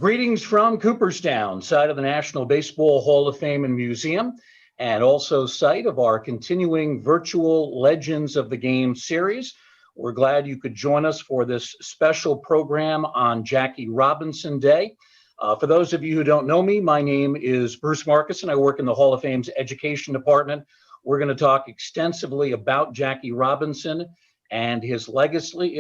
Greetings from Cooperstown, site of the National Baseball Hall of Fame and Museum, and also site of our continuing virtual Legends of the Game series. We're glad you could join us for this special program on Jackie Robinson Day. For those of you who don't know me, my name is Bruce Marcus, and I work in the Hall of Fame's Education Department. We're going to talk extensively about Jackie Robinson and his legacy,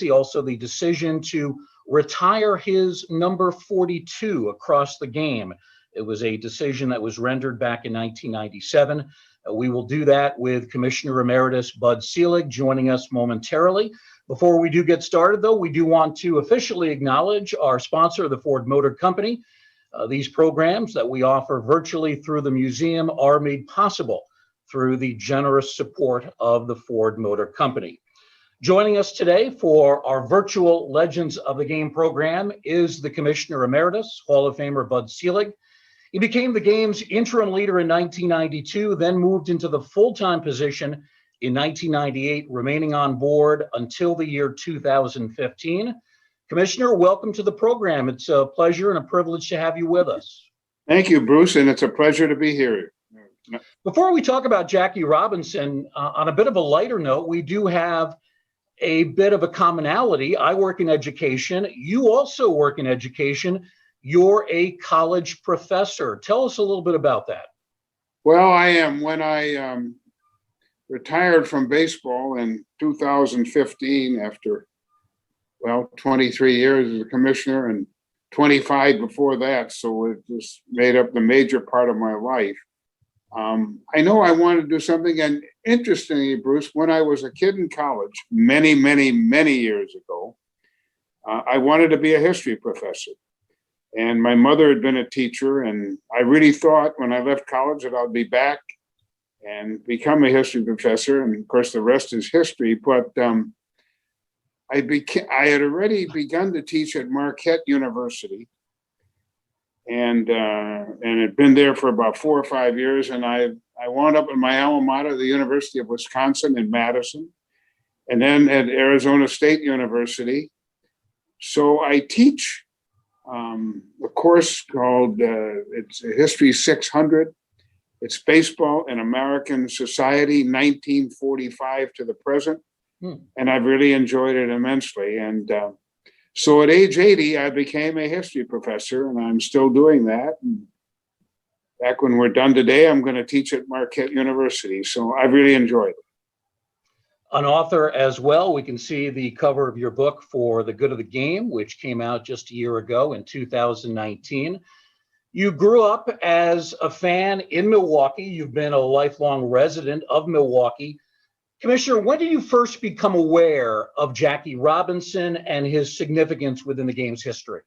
also the decision to retire his number 42 across the game. It was a decision that was rendered back in 1997. We will do that with Commissioner Emeritus Bud Selig joining us momentarily. Before we do get started, though, we do want to officially acknowledge our sponsor, the Ford Motor Company. These programs that we offer virtually through the museum are made possible through the generous support of the Ford Motor Company. Joining us today for our virtual Legends of the Game program is the Commissioner Emeritus, Hall of Famer Bud Selig. He became the game's interim leader in 1992, then moved into the full-time position in 1998, remaining on board until the year 2015. Commissioner, welcome to the program. It's a pleasure and a privilege to have you with us. Thank you, Bruce, and it's a pleasure to be here. Before we talk about Jackie Robinson, on a bit of a lighter note, we do have a bit of a commonality. I work in education. You also work in education. You're a college professor. Tell us a little bit about that. Well, I am. When I retired from baseball in 2015 after, 23 years as a commissioner and 25 before that, so it just made up the major part of my life. I know I wanted to do something, and interestingly, Bruce, when I was a kid in college, many years ago, I wanted to be a history professor. And my mother had been a teacher, and I really thought when I left college that I'd be back and become a history professor. And of course, the rest is history. But I had already begun to teach at Marquette University, and had been there for about 4 or 5 years. And I wound up in my alma mater, the University of Wisconsin in Madison, and then at Arizona State University. So I teach a course called it's History 600. It's Baseball in American Society, 1945 to the present. And I've really enjoyed it immensely. And so at age 80, I became a history professor, and I'm still doing that. And back when we're done today, I'm going to teach at Marquette University. So I've really enjoyed it. An author as well. We can see the cover of your book, For the Good of the Game, which came out just a year ago in 2019. You grew up as a fan in Milwaukee. You've been a lifelong resident of Milwaukee. Commissioner, when did you first become aware of Jackie Robinson and his significance within the game's history?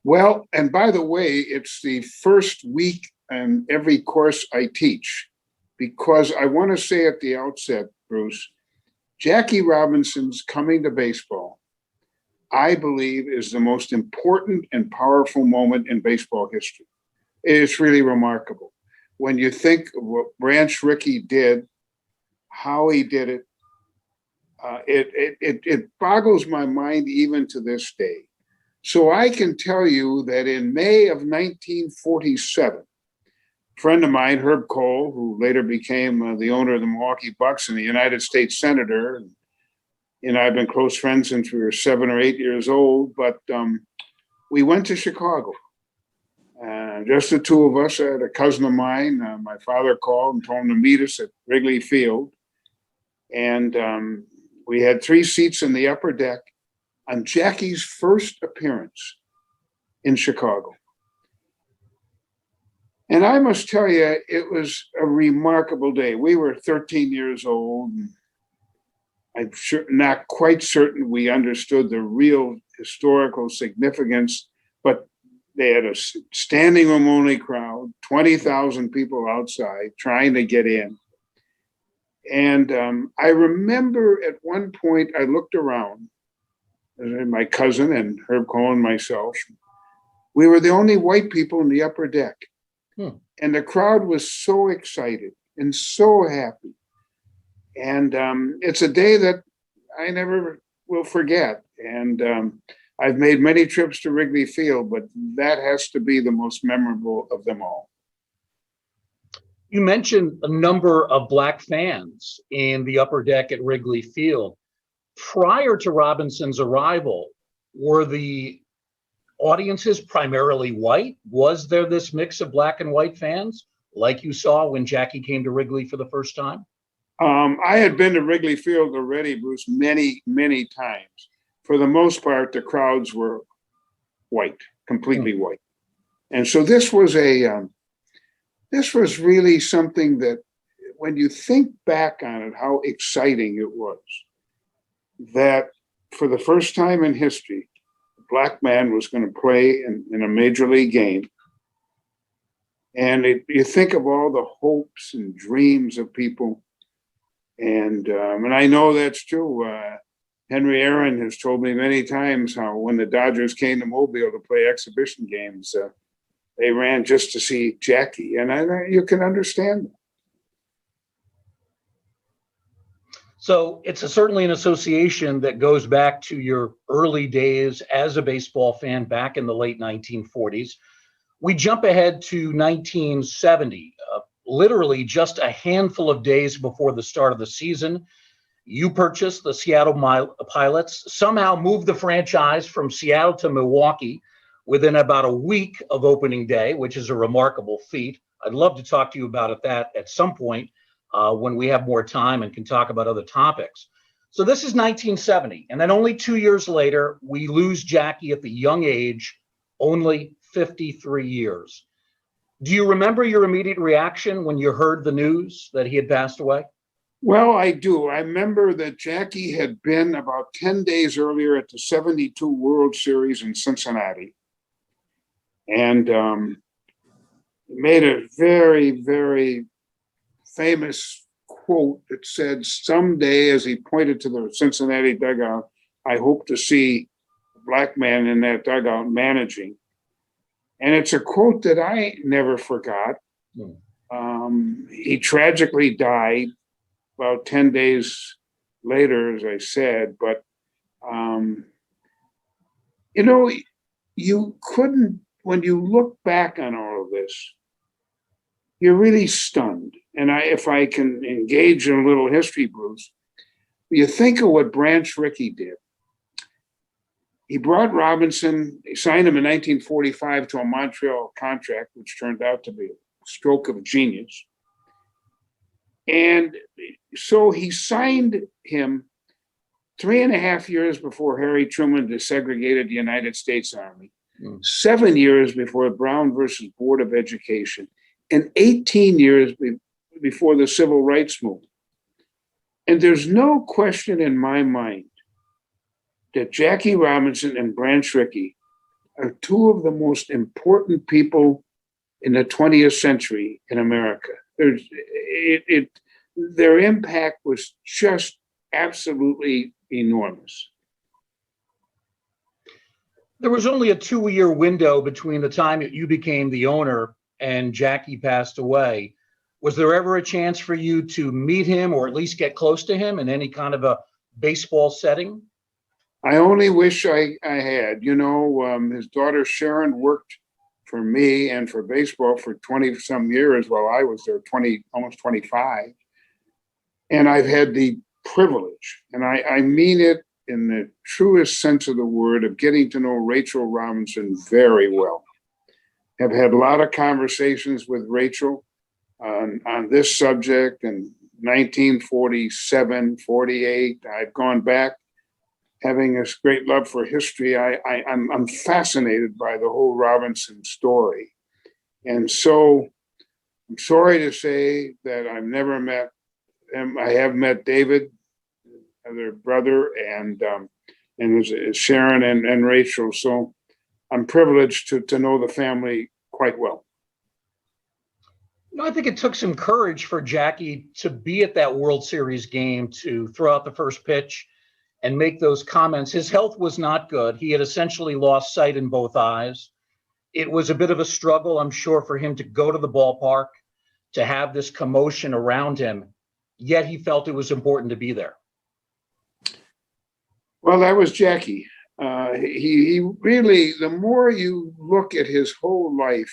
Well, and by the way, it's the first week in every course I teach, because I want to say at the outset, Bruce, Jackie Robinson's coming to baseball, I believe, is the most important and powerful moment in baseball history. It's really remarkable. When you think of what Branch Rickey did, how he did it, it boggles my mind even to this day. So I can tell you that in May of 1947, a friend of mine, Herb Cole, who later became the owner of the Milwaukee Bucks and the United States Senator, and I've been close friends since we were 7 or 8 years old, but we went to Chicago. Just the two of us. I had a cousin of mine. My father called and told him to meet us at Wrigley Field. And we had 3 seats in the upper deck on Jackie's first appearance in Chicago. And I must tell you, it was a remarkable day. We were 13 years old. And I'm not quite certain we understood the real historical significance, but they had a standing room only crowd, 20,000 people outside trying to get in. And I remember at one point I looked around, my cousin and Herb Cole and myself. We were the only white people in the upper deck. And the crowd was so excited and so happy. And it's a day that I never will forget. And I've made many trips to Wrigley Field, but that has to be the most memorable of them all. You mentioned a number of Black fans in the upper deck at Wrigley Field. Prior to Robinson's arrival, were the audiences primarily white? Was there this mix of Black and white fans like you saw when Jackie came to Wrigley for the first time? I had been to Wrigley Field already, Bruce, many, many times. For the most part, the crowds were white, completely white. And so this was really something that, when you think back on it, how exciting it was that for the first time in history, a Black man was going to play in a major league game. And you think of all the hopes and dreams of people. And I know that's true. Henry Aaron has told me many times how when the Dodgers came to Mobile to play exhibition games, they ran just to see Jackie. And you can understand that. So it's certainly an association that goes back to your early days as a baseball fan back in the late 1940s. We jump ahead to 1970, literally just a handful of days before the start of the season. You purchased the Seattle Pilots, somehow moved the franchise from Seattle to Milwaukee within about a week of opening day, which is a remarkable feat. I'd love to talk to you about that at some point when we have more time and can talk about other topics. So this is 1970. And then only 2 years later, we lose Jackie at the young age, only 53 years. Do you remember your immediate reaction when you heard the news that he had passed away? Well, I do. I remember that Jackie had been about 10 days earlier at the 72 World Series in Cincinnati. And made a very, very famous quote that said, "Someday," as he pointed to the Cincinnati dugout, "I hope to see a Black man in that dugout managing." And it's a quote that I never forgot. He tragically died about 10 days later, as I said, but you couldn't, when you look back on all of this, you're really stunned. And if I can engage in a little history, Bruce, you think of what Branch Rickey did. He brought Robinson, he signed him in 1945 to a Montreal contract, which turned out to be a stroke of genius. And so he signed him 3.5 years before Harry Truman desegregated the United States Army, 7 years before Brown versus Board of Education, and 18 years before the Civil Rights Movement. And there's no question in my mind that Jackie Robinson and Branch Rickey are two of the most important people in the 20th century in America. Their impact was just absolutely enormous. There was only a 2-year window between the time that you became the owner and Jackie passed away. Was there ever a chance for you to meet him or at least get close to him in any kind of a baseball setting? I only wish I had. His daughter Sharon worked for me and for baseball for 20 some years while I was there, almost 25. And I've had the privilege, and I mean it in the truest sense of the word, of getting to know Rachel Robinson very well. Have had a lot of conversations with Rachel on this subject in 1947, 48. I've gone back, having this great love for history. I'm fascinated by the whole Robinson story. And so I'm sorry to say that I've never met him. I have met David, their brother, and Sharon and Rachel. So I'm privileged to know the family quite well. I think it took some courage for Jackie to be at that World Series game, to throw out the first pitch and make those comments. His health was not good. He had essentially lost sight in both eyes. It was a bit of a struggle, I'm sure, for him to go to the ballpark, to have this commotion around him, yet he felt it was important to be there. Well, that was Jackie. He really, the more you look at his whole life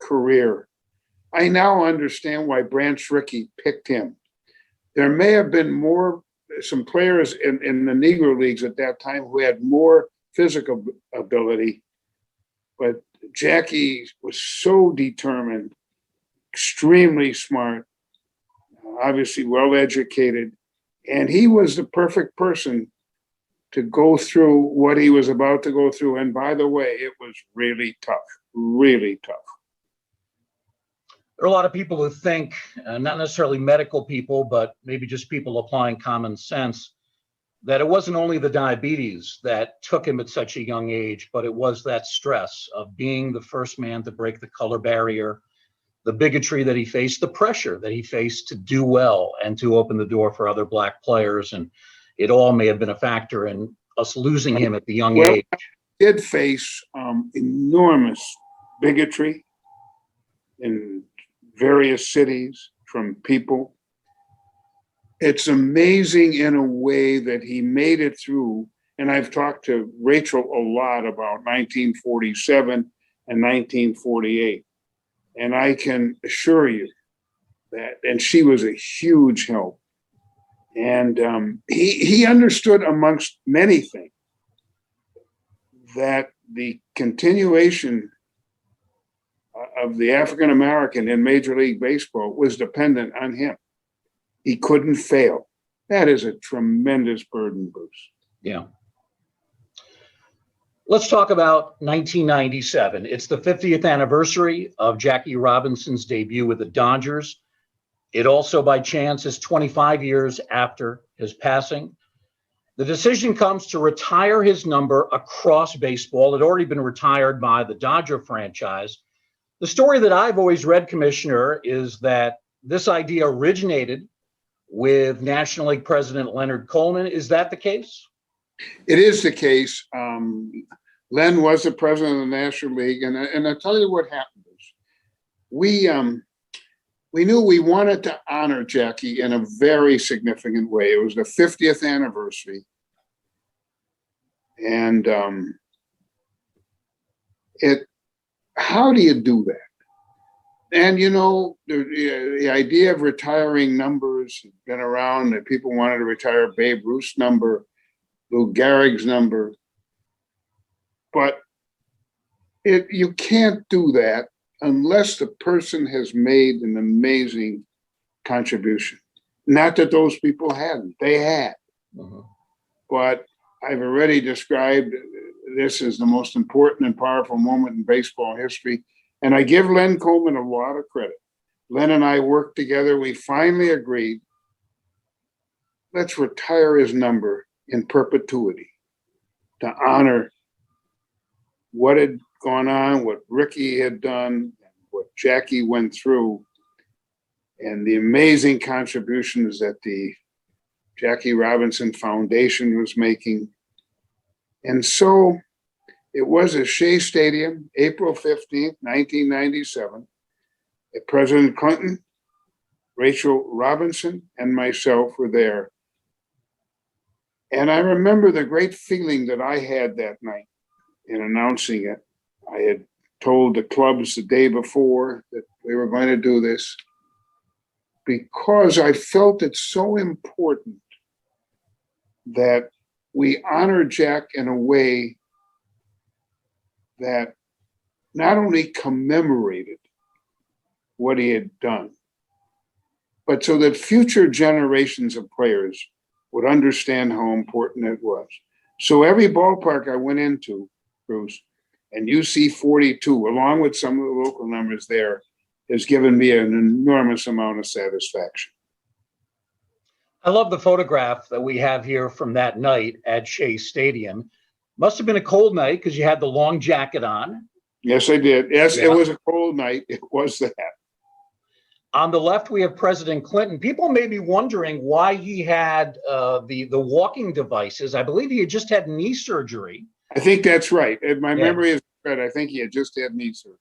career, I now understand why Branch Rickey picked him. There may have been some players in the Negro Leagues at that time who had more physical ability, but Jackie was so determined, extremely smart, obviously well educated, and he was the perfect person to go through what he was about to go through. And by the way, it was really tough, really tough. There are a lot of people who think, not necessarily medical people, but maybe just people applying common sense, that it wasn't only the diabetes that took him at such a young age, but it was that stress of being the first man to break the color barrier, the bigotry that he faced, the pressure that he faced to do well and to open the door for other Black players. And it all may have been a factor in us losing him at the young age. He did face enormous bigotry in various cities from people. It's amazing in a way that he made it through. And I've talked to Rachel a lot about 1947 and 1948. And I can assure you that, and she was a huge help. And he understood, amongst many things, that the continuation of the African American in Major League Baseball was dependent on him. He couldn't fail. That is a tremendous burden, Bruce. Yeah. Let's talk about 1997. It's the 50th anniversary of Jackie Robinson's debut with the Dodgers. It also, by chance, is 25 years after his passing. The decision comes to retire his number across baseball. It had already been retired by the Dodger franchise. The story that I've always read, Commissioner, is that this idea originated with National League President Leonard Coleman. Is that the case? It is the case. Len was the president of the National League, and I'll tell you what happened is we knew we wanted to honor Jackie in a very significant way. It was the 50th anniversary. And how do you do that? And, you know, the idea of retiring numbers had been around, that people wanted to retire Babe Ruth's number, Lou Gehrig's number. But you can't do that unless the person has made an amazing contribution. Not that those people hadn't, they had. Uh-huh. But I've already described this as the most important and powerful moment in baseball history. And I give Len Coleman a lot of credit. Len and I worked together. We finally agreed, let's retire his number in perpetuity to honor what had gone on, what Ricky had done, what Jackie went through, and the amazing contributions that the Jackie Robinson Foundation was making. And so it was at Shea Stadium, April 15th, 1997, that President Clinton, Rachel Robinson, and myself were there. And I remember the great feeling that I had that night in announcing it. I had told the clubs the day before that we were going to do this because I felt it's so important that we honor Jack in a way that not only commemorated what he had done, but so that future generations of players would understand how important it was. So every ballpark I went into, Bruce, and UC 42, along with some of the local numbers there, has given me an enormous amount of satisfaction. I love the photograph that we have here from that night at Shea Stadium. Must have been a cold night because you had the long jacket on. Yes, I did. Yes, yeah. It was a cold night. It was that. On the left, we have President Clinton. People may be wondering why he had the walking devices. I believe he had just had knee surgery. I think that's right. And my memory is right. I think he had just had knee surgery.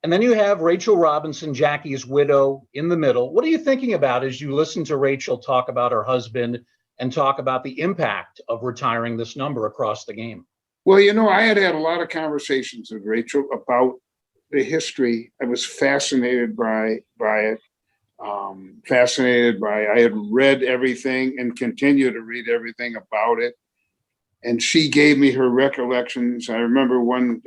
And then you have Rachel Robinson, Jackie's widow, in the middle. What are you thinking about as you listen to Rachel talk about her husband and talk about the impact of retiring this number across the game. Well, I had a lot of conversations with Rachel about the history. I was fascinated by it. I had read everything and continue to read everything about it. And she gave me her recollections. I remember one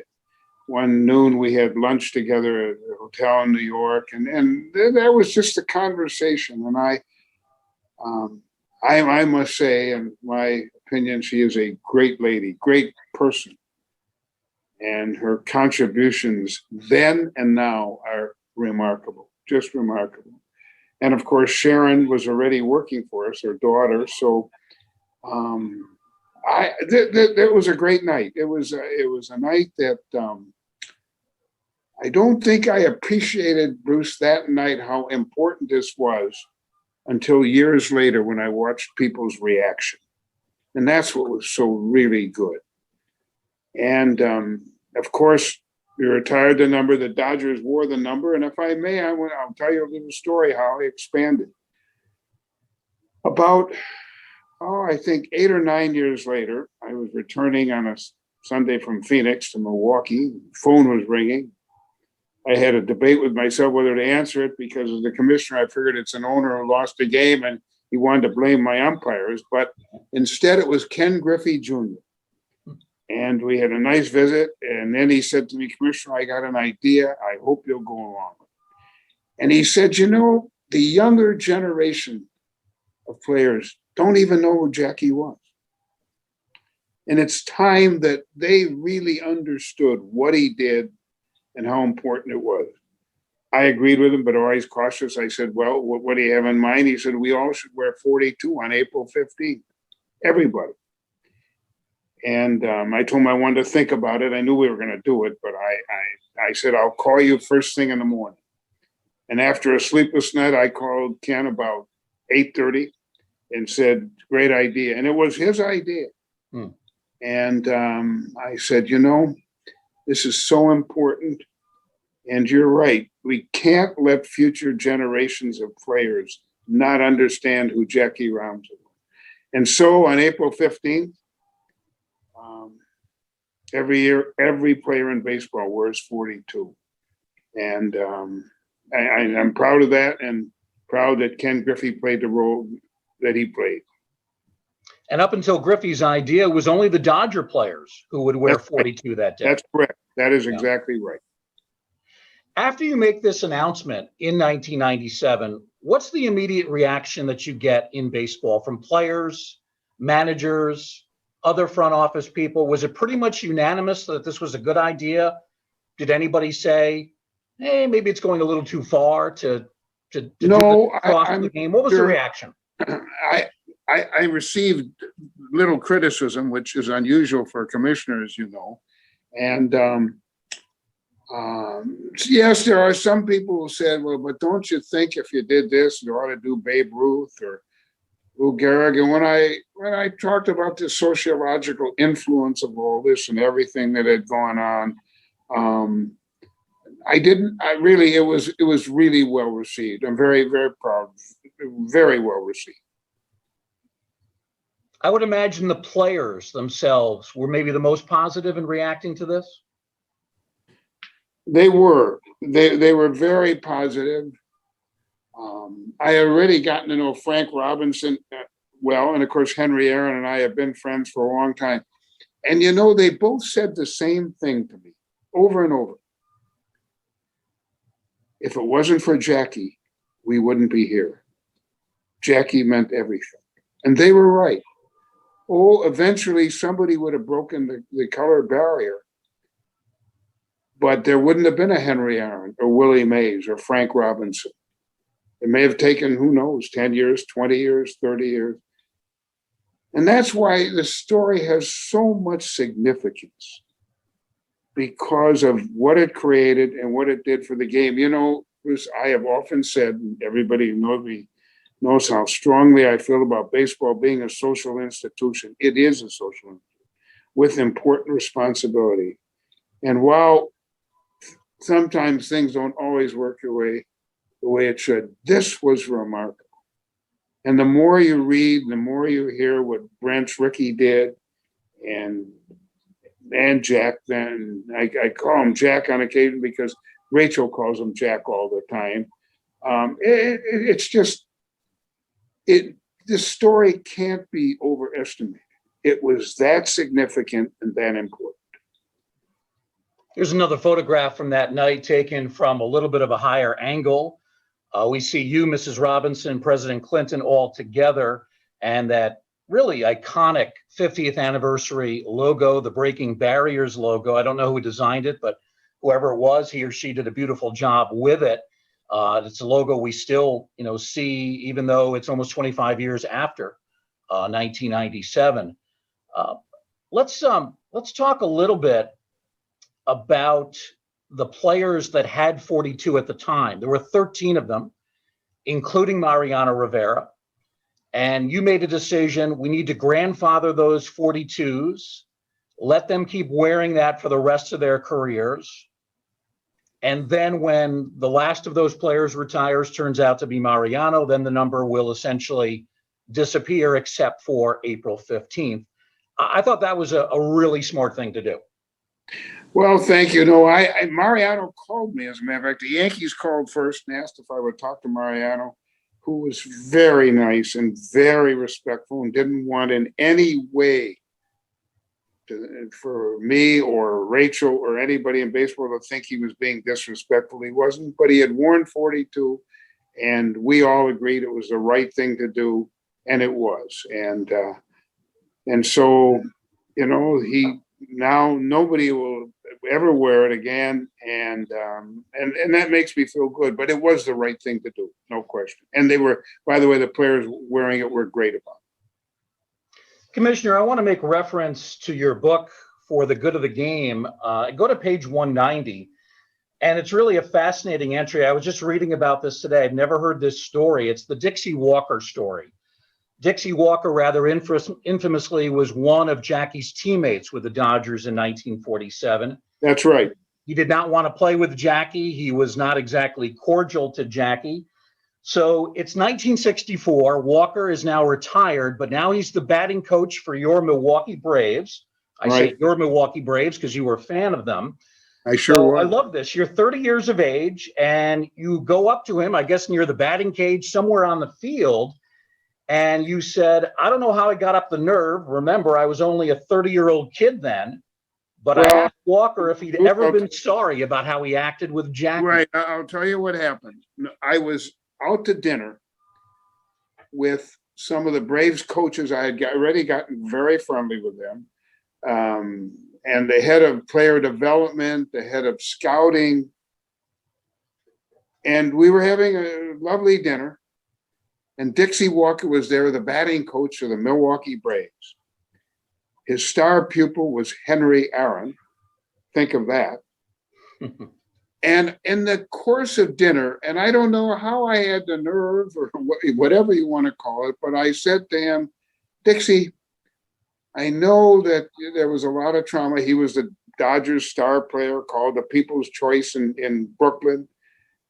noon we had lunch together at a hotel in New York, and that was just a conversation. And I must say, in my opinion, she is a great lady, great person. And her contributions then and now are remarkable, just remarkable. And of course, Sharon was already working for us, her daughter. So that was a great night. It was a night that I don't think I appreciated, Bruce, that night, how important this was until years later when I watched people's reaction. And that's what was so really good. And of course, we retired the number. The Dodgers wore the number. And if I may, I'll tell you a little story how it expanded. About, I think 8 or 9 years later, I was returning on a Sunday from Phoenix to Milwaukee. Phone was ringing. I had a debate with myself whether to answer it because as the commissioner, I figured it's an owner who lost a game and he wanted to blame my umpires. But instead, it was Ken Griffey Jr. And we had a nice visit. And then he said to me, Commissioner, I got an idea. I hope you'll go along with it. And he said, the younger generation of players don't even know who Jackie was. And it's time that they really understood what he did and how important it was. I agreed with him, but always cautious. I said, well, what do you have in mind? He said, we all should wear 42 on April 15th. Everybody. And I told him I wanted to think about it. I knew we were going to do it, but I said, I'll call you first thing in the morning. And after a sleepless night, I called Ken about 8:30 and said, great idea. And it was his idea. And I said, this is so important. And you're right. We can't let future generations of players not understand who Jackie Rounds was. And so on April 15th, every year, every player in baseball wears 42. And I'm proud of that and proud that Ken Griffey played the role that he played. And up until Griffey's idea, it was only the Dodger players who would wear That's 42 that day. That's correct. That is exactly right. After you make this announcement in 1997, what's the immediate reaction that you get in baseball from players, managers, other front office people? Was it pretty much unanimous that this was a good idea? Did anybody say, hey, maybe it's going a little too far to do the game? What was the reaction? I received little criticism, which is unusual for commissioners, and yes, there are some people who said, well, but don't you think if you did this, you ought to do Babe Ruth or Lou Gehrig? And when I talked about the sociological influence of all this and everything that had gone on, it was really well received. I'm very, very proud, very well received. I would imagine the players themselves were maybe the most positive in reacting to this. They were very positive. I had already gotten to know Frank Robinson well, and of course, Henry Aaron and I have been friends for a long time. And they both said the same thing to me over and over. If it wasn't for Jackie, we wouldn't be here. Jackie meant everything. And they were right. Eventually somebody would have broken the color barrier, but there wouldn't have been a Henry Aaron or Willie Mays or Frank Robinson. It may have taken, who knows, 10 years, 20 years, 30 years. And that's why the story has so much significance, because of what it created and what it did for the game. Bruce, I have often said, and everybody who knows me knows how strongly I feel about baseball being a social institution. It is a social institution with important responsibility. And while sometimes things don't always work the way it should, this was remarkable. And the more you read, the more you hear what Branch Rickey did, and Jack. Then I call him Jack on occasion because Rachel calls him Jack all the time. It's just it. This story can't be overestimated. It was that significant and that important. Here's another photograph from that night taken from a little bit of a higher angle. We see you, Mrs. Robinson, President Clinton, all together, and that really iconic 50th anniversary logo, the Breaking Barriers logo. I don't know who designed it, but whoever it was, he or she did a beautiful job with it. It's a logo we still, see, even though it's almost 25 years after 1997. Let's talk a little bit about the players that had 42 at the time. There were 13 of them, including Mariano Rivera. And you made a decision, we need to grandfather those 42s, let them keep wearing that for the rest of their careers. And then when the last of those players retires, turns out to be Mariano, then the number will essentially disappear except for April 15th. I thought that was a really smart thing to do. Well, thank you. Mariano called me, as a matter of fact. The Yankees called first and asked if I would talk to Mariano, who was very nice and very respectful and didn't want in any way for me or Rachel or anybody in baseball to think he was being disrespectful. He wasn't, but he had worn 42, and we all agreed it was the right thing to do, and it was. And so, he now nobody will ever wear it again, and that makes me feel good. But it was the right thing to do, no question. And they were, by the way, the players wearing it were great about it. Commissioner, I want to make reference to your book, For the Good of the Game. Go to page 190, and it's really a fascinating entry. I was just reading about this today. I've never heard this story. It's the Dixie Walker story. Dixie Walker, rather infamously, was one of Jackie's teammates with the Dodgers in 1947. That's right. He did not want to play with Jackie. He was not exactly cordial to Jackie. So it's 1964. Walker is now retired, but now he's the batting coach for your Milwaukee Braves. I say your Milwaukee Braves because you were a fan of them. I sure was. I love this. You're 30 years of age, and you go up to him, I guess near the batting cage, somewhere on the field, and you said, I don't know how I got up the nerve. Remember, I was only a 30-year-old kid then, but I asked Walker if he'd ever been sorry about how he acted with Jackie. Right. I'll tell you what happened. I was out to dinner with some of the Braves coaches. I had already gotten very friendly with them. And the head of player development, the head of scouting. And we were having a lovely dinner. And Dixie Walker was there, the batting coach of the Milwaukee Braves. His star pupil was Henry Aaron. Think of that. And in the course of dinner, and I don't know how I had the nerve or whatever you want to call it, but I said to him, Dixie, I know that there was a lot of trauma. He was the Dodgers star player called the People's Choice in Brooklyn.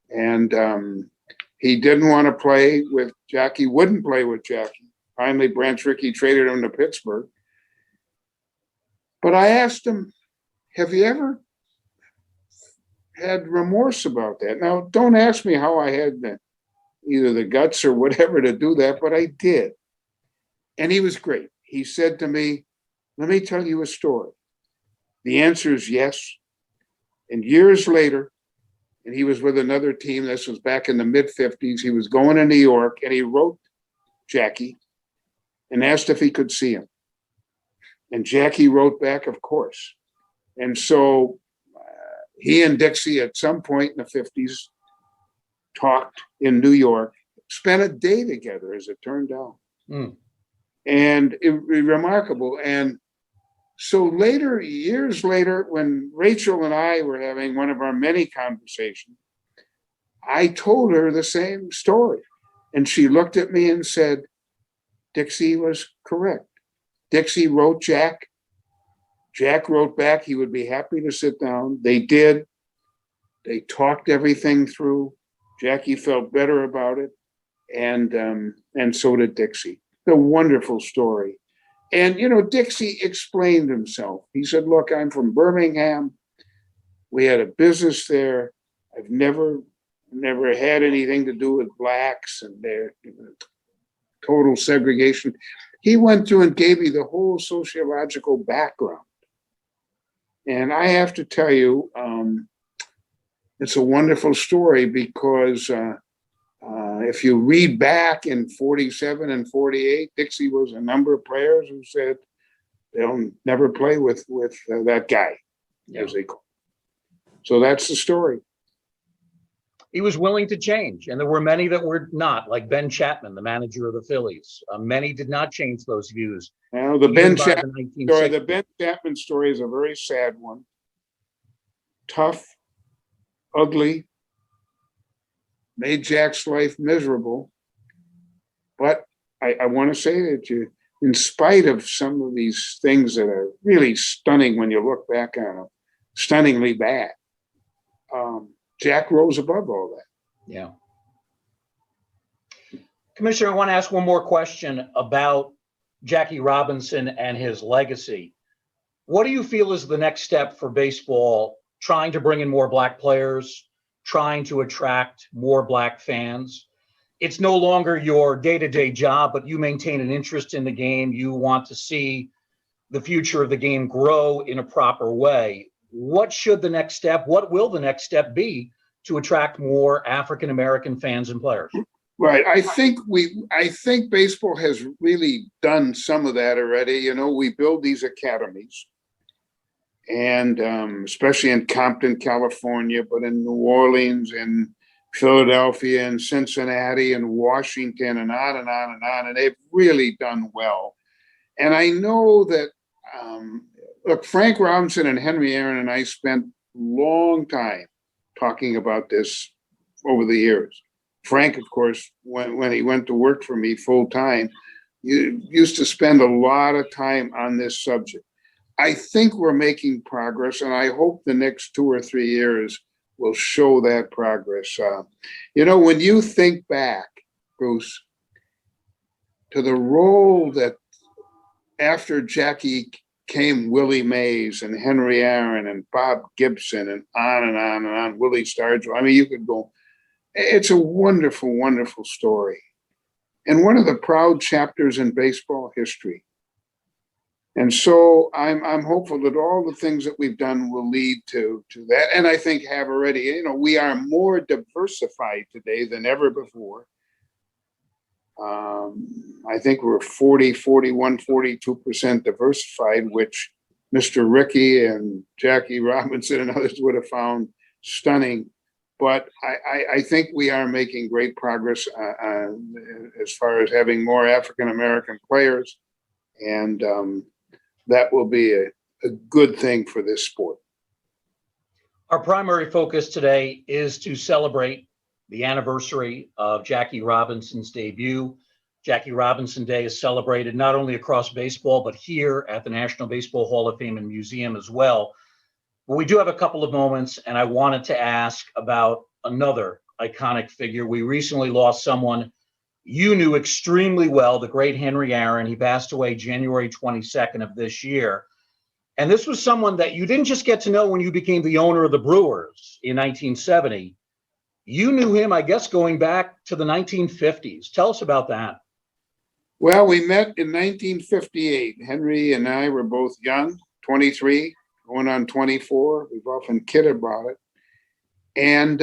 And he didn't want to play with Jackie, wouldn't play with Jackie. Finally, Branch Rickey traded him to Pittsburgh. But I asked him, have you ever had remorse about that? Now, don't ask me how I had either the guts or whatever to do that, but I did. And he was great. He said to me, let me tell you a story. The answer is yes. And years later, and he was with another team, this was back in the mid-50s, he was going to New York, and he wrote Jackie and asked if he could see him. And Jackie wrote back, of course. And so he and Dixie at some point in the 50s talked in New York, spent a day together, as it turned out. And it was remarkable. And so later, years later, when Rachel and I were having one of our many conversations, I told her the same story. And she looked at me and said, Dixie was correct. Dixie wrote Jack. Jack wrote back he would be happy to sit down. They did. They talked everything through. Jackie felt better about it. and so did Dixie. A wonderful story. And, Dixie explained himself. He said, look, I'm from Birmingham. We had a business there. I've never had anything to do with blacks and their total segregation. He went through and gave me the whole sociological background. And I have to tell you, it's a wonderful story because if you read back in 47 and 48, Dixie was a number of players who said they'll never play with that guy, as they call him. So that's the story. He was willing to change, and there were many that were not, like Ben Chapman, the manager of the Phillies. Many did not change those views. Now, the Ben Chapman story is a very sad one. Tough, ugly, made Jack's life miserable. But I want to say that in spite of some of these things that are really stunning when you look back on them, stunningly bad, Jack rose above all that. Yeah. Commissioner, I want to ask one more question about Jackie Robinson and his legacy. What do you feel is the next step for baseball, trying to bring in more black players, trying to attract more black fans? It's no longer your day-to-day job, but you maintain an interest in the game. You want to see the future of the game grow in a proper way. What should the next step, what will the next step be to attract more African-American fans and players? Right. I think baseball has really done some of that already. We build these academies, and especially in Compton, California, but in New Orleans and Philadelphia and Cincinnati and Washington and on and on and on. And they've really done well. And I know that, look, Frank Robinson and Henry Aaron and I spent a long time talking about this over the years. Frank, of course, when he went to work for me full time, used to spend a lot of time on this subject. I think we're making progress, and I hope the next 2 or 3 years will show that progress. When you think back, Bruce, to the role that after Jackie came Willie Mays and Henry Aaron and Bob Gibson and on and on and on, Willie Stargell. I mean, you could go. It's a wonderful, wonderful story, and one of the proud chapters in baseball history. And so I'm hopeful that all the things that we've done will lead to that, and I think have already. We are more diversified today than ever before. I think we're 40, 41, 42% diversified, which Mr. Rickey and Jackie Robinson and others would have found stunning. But I think we are making great progress as far as having more African-American players. And that will be a good thing for this sport. Our primary focus today is to celebrate the anniversary of Jackie Robinson's debut. Jackie Robinson Day is celebrated not only across baseball, but here at the National Baseball Hall of Fame and Museum as well. But we do have a couple of moments, and I wanted to ask about another iconic figure. We recently lost someone you knew extremely well, the great Henry Aaron. He passed away January 22nd of this year. And this was someone that you didn't just get to know when you became the owner of the Brewers in 1970. You knew him, I guess, going back to the 1950s. Tell us about that. Well, we met in 1958. Henry and I were both young, 23, going on 24. We've often kidded about it. And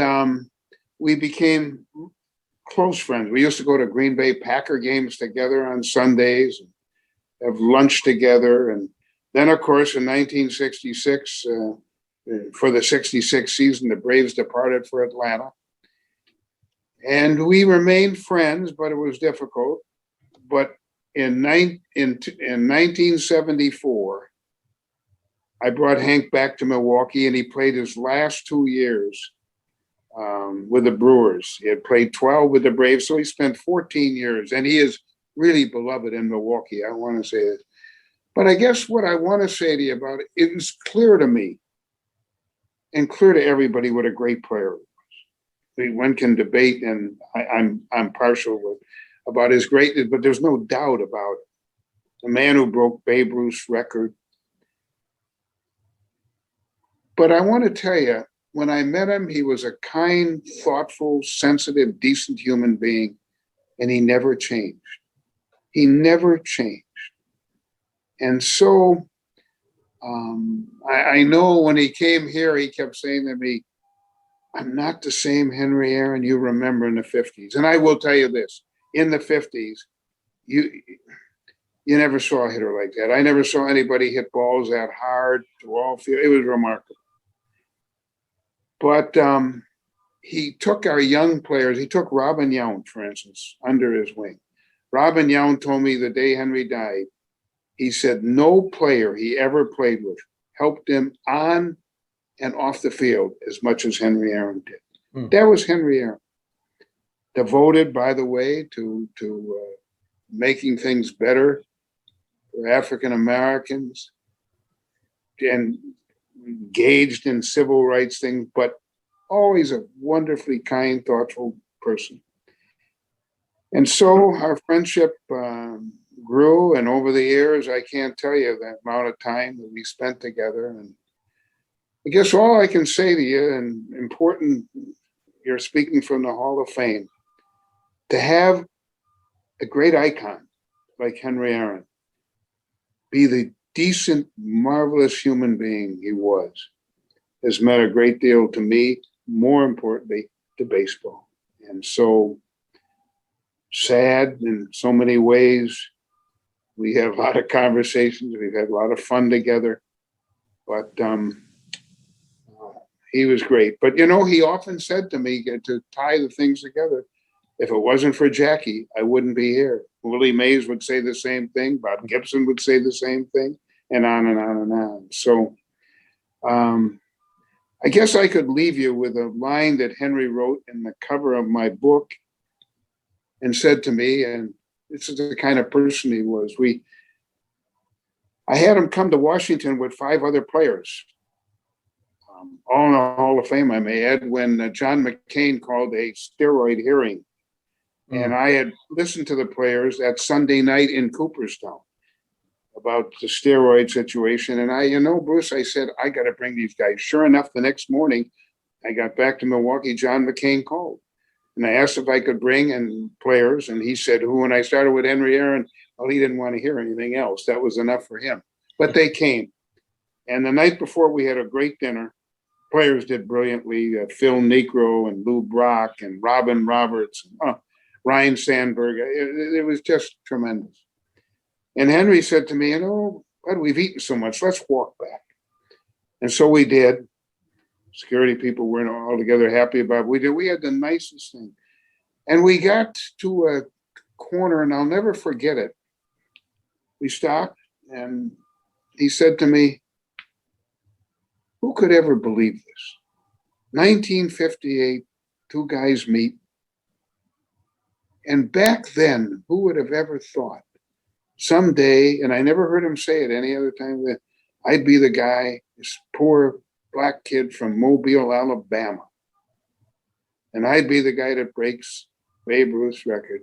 we became close friends. We used to go to Green Bay Packer games together on Sundays, and have lunch together. And then, of course, in 1966, for the 66 season, the Braves departed for Atlanta. And we remained friends, but it was difficult. But in 1974, I brought Hank back to Milwaukee, and he played his last 2 years with the Brewers. He had played 12 with the Braves, so he spent 14 years, and he is really beloved in Milwaukee. I want to say this. But I guess what I want to say to you about it, it was clear to me and clear to everybody what a great player he was. one can debate, and I'm partial about his greatness, but there's no doubt about it. The man who broke Babe Ruth's record. But I want to tell you, when I met him, he was a kind, thoughtful, sensitive, decent human being, and he never changed. He never changed. And so I know when he came here, he kept saying to me, I'm not the same Henry Aaron you remember in the 50s. And I will tell you this, in the 50s, you never saw a hitter like that. I never saw anybody hit balls that hard to all field. It was remarkable. But he took our young players. He took Robin Yount, for instance, under his wing. Robin Yount told me the day Henry died, he said no player he ever played with helped him on and off the field as much as Henry Aaron did. That was Henry Aaron. Devoted, by the way, to making things better for African Americans, and engaged in civil rights things, but always a wonderfully kind, thoughtful person. And so our friendship grew, and over the years, I can't tell you the amount of time that we spent together. And I guess all I can say to you, and important, you're speaking from the Hall of Fame, to have a great icon like Henry Aaron be the decent, marvelous human being he was, has meant a great deal to me, more importantly, to baseball. And so sad in so many ways. We have a lot of conversations. We've had a lot of fun together, but he was great. But, you know, he often said to me, to tie the things together, if it wasn't for Jackie, I wouldn't be here. Willie Mays would say the same thing. Bob Gibson would say the same thing, and on and on and on. So I guess I could leave you with a line that Henry wrote in the cover of my book and said to me, and this is the kind of person he was. I had him come to Washington with 5 other players, all in the Hall of Fame, I may add, when John McCain called a steroid hearing. And I had listened to the players that Sunday night in Cooperstown about the steroid situation. And Bruce, I said, I got to bring these guys. Sure enough, the next morning, I got back to Milwaukee, John McCain called. And I asked if I could bring in players. And he said, who? And I started with Henry Aaron. Well, he didn't want to hear anything else. That was enough for him. But they came. And the night before, we had a great dinner. Players did brilliantly. Phil Necro and Lou Brock and Robin Roberts, Ryan Sandberg. It was just tremendous. And Henry said to me, Bud, we've eaten so much. Let's walk back. And so we did. Security people weren't altogether happy about it. We did. We had the nicest thing. And we got to a corner, and I'll never forget it. We stopped, and he said to me, who could ever believe this? 1958, 2 guys meet. And back then, who would have ever thought someday, and I never heard him say it any other time, that I'd be the guy, this poor black kid from Mobile, Alabama, and I'd be the guy that breaks Babe Ruth's record.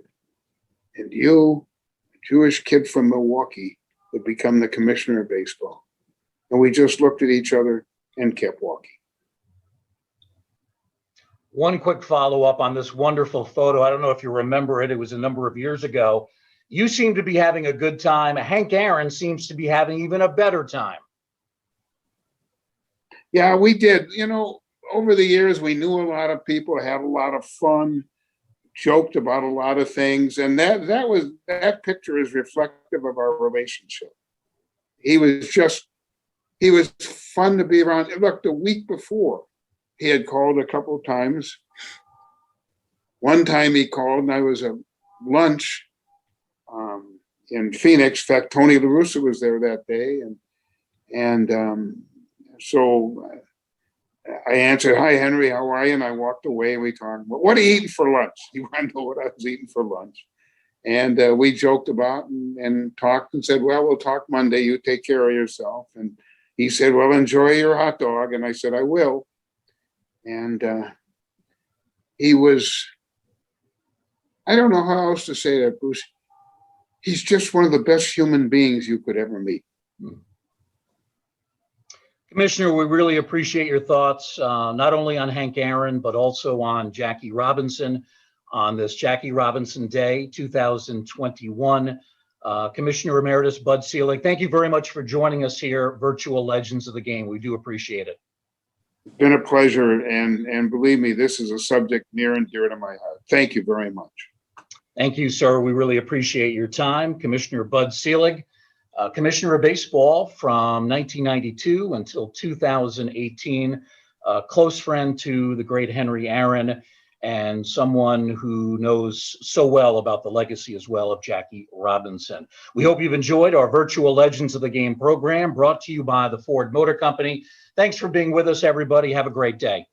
And you, a Jewish kid from Milwaukee, would become the commissioner of baseball. And we just looked at each other and kept walking. One quick follow-up on this wonderful photo. I don't know if you remember it. It was a number of years ago. You seem to be having a good time. Hank Aaron seems to be having even a better time. Yeah, we did. Over the years, we knew a lot of people, had a lot of fun, joked about a lot of things. And that picture is reflective of our relationship. He was fun to be around. Look, the week before, he had called a couple of times. One time he called, and I was at lunch in Phoenix. In fact, Tony La Russa was there that day, so I answered, "Hi, Henry, how are you?" And I walked away, and we talked about, what are you eating for lunch? He wanted to know what I was eating for lunch. And we joked about and talked and said, well, we'll talk Monday. You take care of yourself. And he said, well, enjoy your hot dog. And I said, I will. And he was, I don't know how else to say that, Bruce. He's just one of the best human beings you could ever meet. Commissioner, we really appreciate your thoughts, not only on Hank Aaron, but also on Jackie Robinson on this Jackie Robinson Day 2021. Commissioner Emeritus Bud Selig, thank you very much for joining us here, Virtual Legends of the Game. We do appreciate it. It's been a pleasure, and believe me, this is a subject near and dear to my heart. Thank you very much. Thank you, sir. We really appreciate your time. Commissioner Bud Selig, Commissioner of Baseball from 1992 until 2018, a close friend to the great Henry Aaron, and someone who knows so well about the legacy as well of Jackie Robinson. We hope you've enjoyed our Virtual Legends of the Game program brought to you by the Ford Motor Company. Thanks for being with us, everybody. Have a great day.